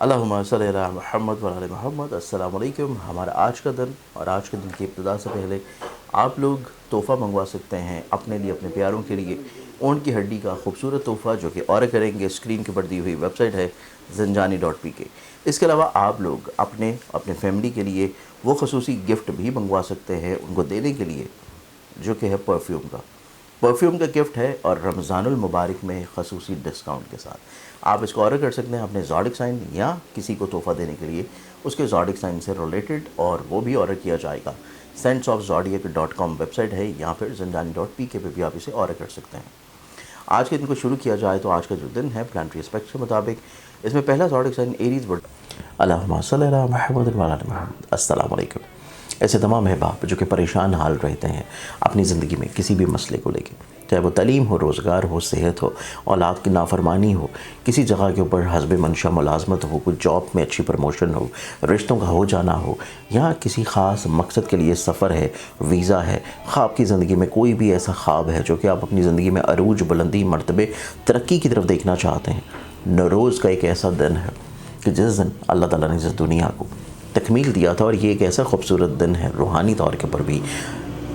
اللہم صلی علی محمد و علی محمد۔ السلام علیکم۔ ہمارا آج کا دن اور آج کے دن کی ابتدا سے پہلے آپ لوگ تحفہ منگوا سکتے ہیں اپنے لیے، اپنے پیاروں کے لیے، اونٹ کی ہڈی کا خوبصورت تحفہ جو کہ آرڈر کریں گے۔ اسکرین کے پر دی ہوئی ویب سائٹ ہے zanjani.pk۔ اس کے علاوہ آپ لوگ اپنے فیملی کے لیے وہ خصوصی گفٹ بھی منگوا سکتے ہیں ان کو دینے کے لیے، جو کہ ہے پرفیوم کا گفٹ ہے، اور رمضان المبارک میں خصوصی ڈسکاؤنٹ کے ساتھ آپ اس کو آرڈر کر سکتے ہیں اپنے زوڈک سائن یا کسی کو تحفہ دینے کے لیے اس کے زوڈک سائن سے ریلیٹڈ، اور وہ بھی آرڈر کیا جائے گا۔ senseofzodiac.com ویب سائٹ ہے، یہاں پھر zanjani.pk پہ بھی آپ اسے آرڈر کر سکتے ہیں۔ آج کے دن کو شروع کیا جائے تو آج کا جو دن ہے پلانٹری اسپیکٹ کے مطابق اس میں پہلا زوڈک سائن ایریز اللہم صلی علی محمد و علی محمد۔ السلام علیکم۔ ایسے تمام احباب جو کہ پریشان حال رہتے ہیں اپنی زندگی میں کسی بھی مسئلے کو لے کے، چاہے وہ تعلیم ہو، روزگار ہو، صحت ہو، اولاد کی نافرمانی ہو، کسی جگہ کے اوپر حسب منشا ملازمت ہو، کوئی جاب میں اچھی پروموشن ہو، رشتوں کا ہو جانا ہو، یا کسی خاص مقصد کے لیے سفر ہے، ویزا ہے، خواب کی زندگی میں کوئی بھی ایسا خواب ہے جو کہ آپ اپنی زندگی میں عروج، بلندی، مرتبے، ترقی کی طرف دیکھنا چاہتے ہیں۔ نوروز کا ایک ایسا دن ہے کہ جس دن اللہ تعالیٰ نے اس دنیا کو تکمیل دیا تھا، اور یہ ایک ایسا خوبصورت دن ہے روحانی طور کے اوپر بھی،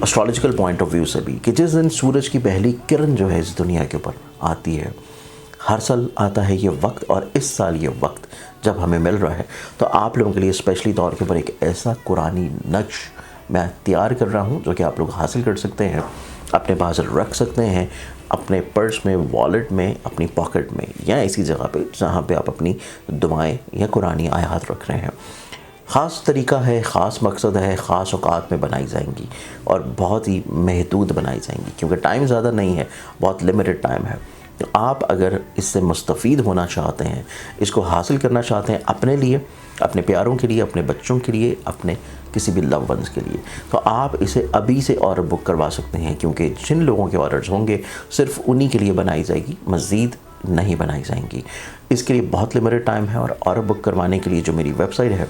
اسٹرالوجیکل پوائنٹ آف ویو سے بھی، کہ جس دن سورج کی پہلی کرن جو ہے اس دنیا کے اوپر آتی ہے۔ ہر سال آتا ہے یہ وقت، اور اس سال یہ وقت جب ہمیں مل رہا ہے تو آپ لوگوں کے لیے اسپیشلی طور کے اوپر ایک ایسا قرآنی نقش میں تیار کر رہا ہوں جو کہ آپ لوگ حاصل کر سکتے ہیں، اپنے پاس رکھ سکتے ہیں، اپنے پرس میں، والیٹ میں، اپنی پاکٹ میں، یا ایسی جگہ پہ جہاں پہ آپ اپنی دعائیں یا قرآنی آیات رکھ رہے ہیں۔ خاص طریقہ ہے، خاص مقصد ہے، خاص اوقات میں بنائی جائیں گی، اور بہت ہی محدود بنائی جائیں گی کیونکہ ٹائم زیادہ نہیں ہے، بہت لمیٹڈ ٹائم ہے۔ تو آپ اگر اس سے مستفید ہونا چاہتے ہیں، اس کو حاصل کرنا چاہتے ہیں اپنے لیے، اپنے پیاروں کے لیے، اپنے بچوں کے لیے، اپنے کسی بھی لو ونس کے لیے، تو آپ اسے ابھی سے آرڈر بک کروا سکتے ہیں، کیونکہ جن لوگوں کے آرڈرز ہوں گے صرف انہی کے لیے بنائی جائے گی، مزید نہیں بنائی جائیں گی۔ اس کے لیے بہت لمیٹڈ ٹائم ہے، اور آرڈر بک کروانے کے لیے جو میری ویب سائٹ ہے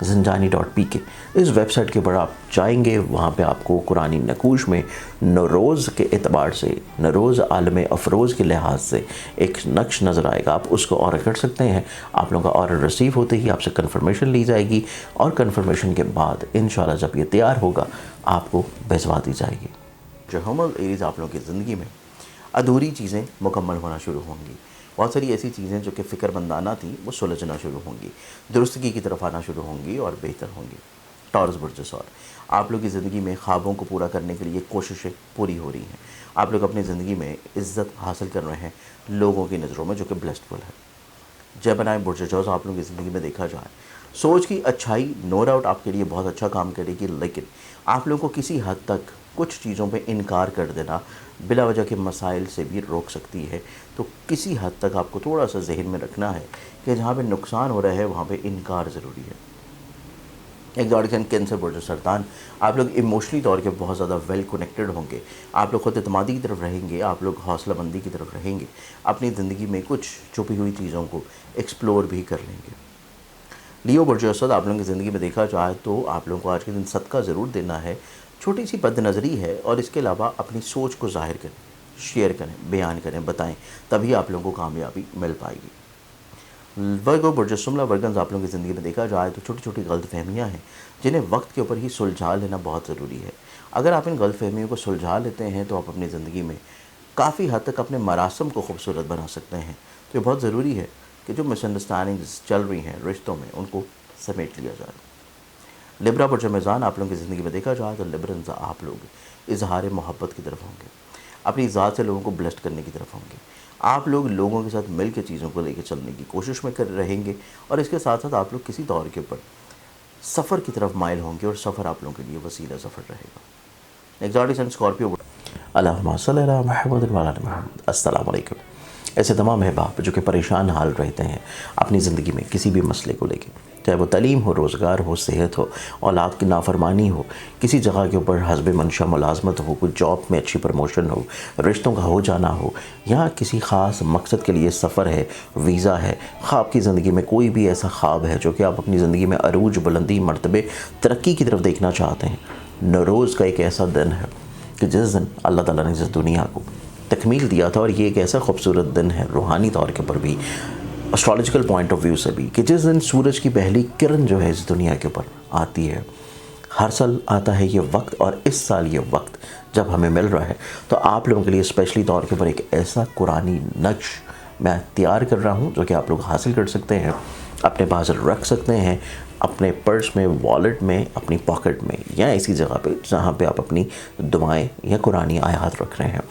zanjani.pk، اس ویب سائٹ کے اوپر آپ جائیں گے، وہاں پہ آپ کو قرآنی نقوش میں نوروز کے اعتبار سے، نوروز عالم افروز کے لحاظ سے ایک نقش نظر آئے گا، آپ اس کو آرڈر کر سکتے ہیں۔ آپ لوگوں کا آرڈر ریسیو ہوتے ہی آپ سے کنفرمیشن لی جائے گی، اور کنفرمیشن کے بعد انشاءاللہ جب یہ تیار ہوگا آپ کو بھیجوا دی جائے گی۔ جو حمل ایریز آپ لوگوں کی زندگی میں ادھوری چیزیں مکمل ہونا شروع ہوں گی، بہت ساری ایسی چیزیں جو کہ فکر مندانہ تھیں وہ سلجھنا شروع ہوں گی، درستگی کی طرف آنا شروع ہوں گی اور بہتر ہوں گی۔ ٹورس برج سور، آپ لوگ کی زندگی میں خوابوں کو پورا کرنے کے لیے کوششیں پوری ہو رہی ہیں، آپ لوگ اپنی زندگی میں عزت حاصل کر رہے ہیں لوگوں کی نظروں میں، جو کہ بلیسڈ فل ہے۔ جیمنائی برج جوز، آپ لوگوں کی زندگی میں دیکھا جائے سوچ کی اچھائی نو ڈاؤٹ آپ کے لیے بہت اچھا کام کرے گی، لیکن آپ لوگوں کو کسی حد تک کچھ چیزوں پہ انکار کر دینا بلا وجہ کے مسائل سے بھی روک سکتی ہے، تو کسی حد تک آپ کو تھوڑا سا ذہن میں رکھنا ہے کہ جہاں پہ نقصان ہو رہا ہے وہاں پہ انکار ضروری ہے۔ ایک زوڈک کینسر برج سرطان، آپ لوگ ایموشنلی طور کے بہت زیادہ ویل کنیکٹڈ ہوں گے، آپ لوگ خود اعتمادی کی طرف رہیں گے، آپ لوگ حوصلہ مندی کی طرف رہیں گے، اپنی زندگی میں کچھ چھپی ہوئی چیزوں کو ایکسپلور بھی کر لیں گے۔ لیو برج اسد، آپ لوگوں کی زندگی میں دیکھا جائے تو آپ لوگوں کو آج کے دن صدقہ ضرور دینا ہے، چھوٹی سی بد نظری ہے، اور اس کے علاوہ اپنی سوچ کو ظاہر کریں، شیئر کریں، بیان کریں، بتائیں، تبھی آپ لوگوں کو کامیابی مل پائے گی۔ ورگو برج شملہ، ورگنز، آپ لوگوں کی زندگی میں دیکھا جائے تو چھوٹی چھوٹی غلط فہمیاں ہیں جنہیں وقت کے اوپر ہی سلجھا لینا بہت ضروری ہے۔ اگر آپ ان غلط فہمیوں کو سلجھا لیتے ہیں تو آپ اپنی زندگی میں کافی حد تک اپنے مراسم کو خوبصورت بنا سکتے ہیں، تو یہ بہت ضروری ہے کہ جو مس انڈرسٹینڈنگز چل رہی ہیں رشتوں میں ان کو سمیٹ لیا جائے۔ لبرا برج میزان، آپ لوگوں کی زندگی میں دیکھا جائے تو لبرنز، آپ لوگ اظہار محبت کی طرف ہوں گے، اپنی ذات سے لوگوں کو بلیسڈ کرنے کی طرف ہوں گے، آپ لوگ لوگوں کے ساتھ مل کے چیزوں کو لے کے چلنے کی کوشش میں کر رہیں گے، اور اس کے ساتھ ساتھ آپ لوگ کسی دور کے اوپر سفر کی طرف مائل ہوں گے، اور سفر آپ لوگوں کے لیے وسیلہ سفر رہے گا۔ ایگزاٹک اینڈ اسکارپیو، اللہم صلی علی محمد و علی محمد۔ السلام علیکم۔ ایسے تمام احباب جو کہ پریشان حال رہتے ہیں اپنی زندگی میں کسی بھی مسئلے کو لے کے، چاہے وہ تعلیم ہو، روزگار ہو، صحت ہو، اولاد کی نافرمانی ہو، کسی جگہ کے اوپر حسب منشا ملازمت ہو، کوئی جاب میں اچھی پروموشن ہو، رشتوں کا ہو جانا ہو، یا کسی خاص مقصد کے لیے سفر ہے، ویزا ہے، خواب کی زندگی میں کوئی بھی ایسا خواب ہے جو کہ آپ اپنی زندگی میں عروج، بلندی، مرتبے، ترقی کی طرف دیکھنا چاہتے ہیں۔ نوروز کا ایک ایسا دن ہے کہ جس دن اللہ تعالیٰ نے اس دنیا کو تکمیل دیا تھا، اور یہ ایک ایسا خوبصورت دن ہے روحانی طور کے اوپر بھی، اسٹرالوجیکل پوائنٹ آف ویو سے بھی کہ جس دن سورج کی پہلی کرن جو ہے اس دنیا کے اوپر آتی ہے، ہر سال آتا ہے یہ وقت، اور اس سال یہ وقت جب ہمیں مل رہا ہے تو آپ لوگوں کے لیے اسپیشلی طور کے اوپر ایک ایسا قرآنی نقش میں تیار کر رہا ہوں جو کہ آپ لوگ حاصل کر سکتے ہیں، اپنے پاس رکھ سکتے ہیں، اپنے پرس میں، والیٹ میں، اپنی پاکٹ میں، یا ایسی جگہ پہ جہاں پہ آپ اپنی دعائیں یا قرآنی آیات رکھ رہے ہیں۔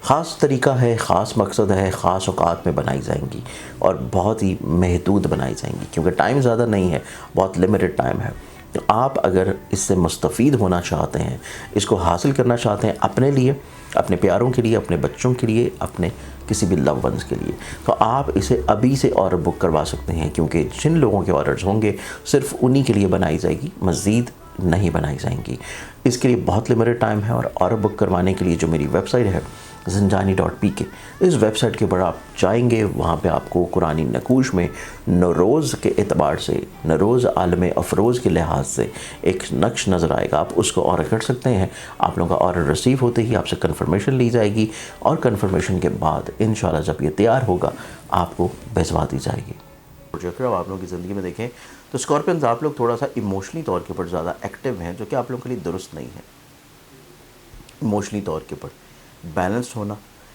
خاص طریقہ ہے، خاص مقصد ہے، خاص اوقات میں بنائی جائیں گی اور بہت ہی محدود بنائی جائیں گی، کیونکہ ٹائم زیادہ نہیں ہے، بہت لمیٹڈ ٹائم ہے۔ تو آپ اگر اس سے مستفید ہونا چاہتے ہیں، اس کو حاصل کرنا چاہتے ہیں اپنے لیے، اپنے پیاروں کے لیے، اپنے بچوں کے لیے، اپنے کسی بھی لو ونز کے لیے، تو آپ اسے ابھی سے آرڈر بک کروا سکتے ہیں، کیونکہ جن لوگوں کے آرڈرز ہوں گے صرف انہی کے لیے بنائی جائے گی، مزید نہیں بنائی جائیں گی۔ اس کے لیے بہت لمیٹڈ ٹائم ہے، اور آرڈر بک کروانے کے لیے جو میری ویب سائٹ ہے زنجانی.pk، اس ویب سائٹ کے اوپر آپ جائیں گے، وہاں پہ آپ کو قرآنی نقوش میں نوروز کے اعتبار سے، نوروز عالم افروز کے لحاظ سے ایک نقش نظر آئے گا، آپ اس کو آرڈر کر سکتے ہیں۔ آپ لوگوں کا آرڈر ریسیو ہوتے ہی آپ سے کنفرمیشن لی جائے گی، اور کنفرمیشن کے بعد انشاءاللہ جب یہ تیار ہوگا آپ کو بھجوا دی جائے گی۔ اب آپ لوگوں کی زندگی میں دیکھیں تو اسکارپینز آپ لوگ تھوڑا سا ایموشنلی طور کے اوپر زیادہ ایکٹیو ہیں، جو کہ آپ لوگوں کے لیے درست نہیں ہے۔ ایموشنلی طور کے اوپر بیلنسڈ ہونا،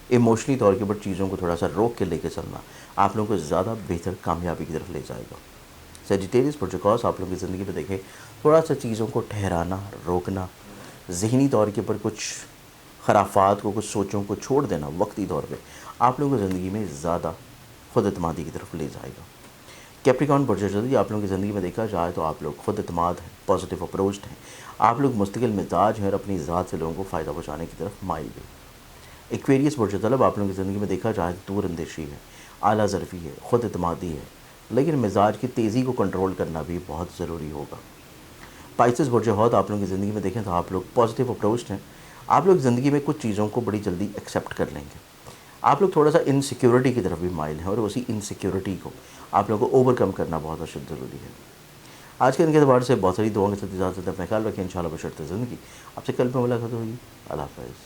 ایموشنلی طور کے اوپر چیزوں کو تھوڑا سا روک کے لے کے چلنا آپ لوگوں کو زیادہ بہتر کامیابی کی طرف لے جائے گا۔ سیجیٹیریس پروٹوکالس آپ لوگوں کی زندگی میں دیکھیں، تھوڑا سا چیزوں کو ٹھہرانا، روکنا، ذہنی طور کے اوپر کچھ خرافات کو، کچھ سوچوں کو چھوڑ دینا وقتی طور پہ آپ لوگوں کو زندگی میں زیادہ خود اعتمادی کی طرف لے جائے گا۔ کیپریکارن پروجیکٹ آپ لوگوں کی زندگی میں دیکھا جائے تو آپ لوگ خود اعتماد ہیں، پازیٹیو اپروچڈ ہیں، آپ لوگ مستقل مزاج ہیں اور اپنی ذات سے لوگوں کو فائدہ پہنچانے کی طرف مائل بھی۔ ایکویریس برج طلب آپ لوگوں کی زندگی میں دیکھا جائے تو دور اندیشی ہے، اعلیٰ ظرفی ہے، خود اعتمادی ہے، لیکن مزاج کی تیزی کو کنٹرول کرنا بھی بہت ضروری ہوگا۔ پائسس برج حوت آپ لوگوں کی زندگی میں دیکھیں تو آپ لوگ پازیٹیو اپروچڈ ہیں، آپ لوگ زندگی میں کچھ چیزوں کو بڑی جلدی ایکسیپٹ کر لیں گے، آپ لوگ تھوڑا سا انسیکیورٹی کی طرف بھی مائل ہیں، اور اسی انسیکیورٹی کو آپ لوگوں کو اوور کم کرنا بہت اشد ضروری ہے۔ آج کے دن کے اعتبار سے بہت ساری دعاؤں کے ساتھ اجازت، اپنا خیال رکھیں، انشاءاللہ بشرط زندگی۔ آپ سے کل میں ملاقات ہوگی۔ اللہ حافظ۔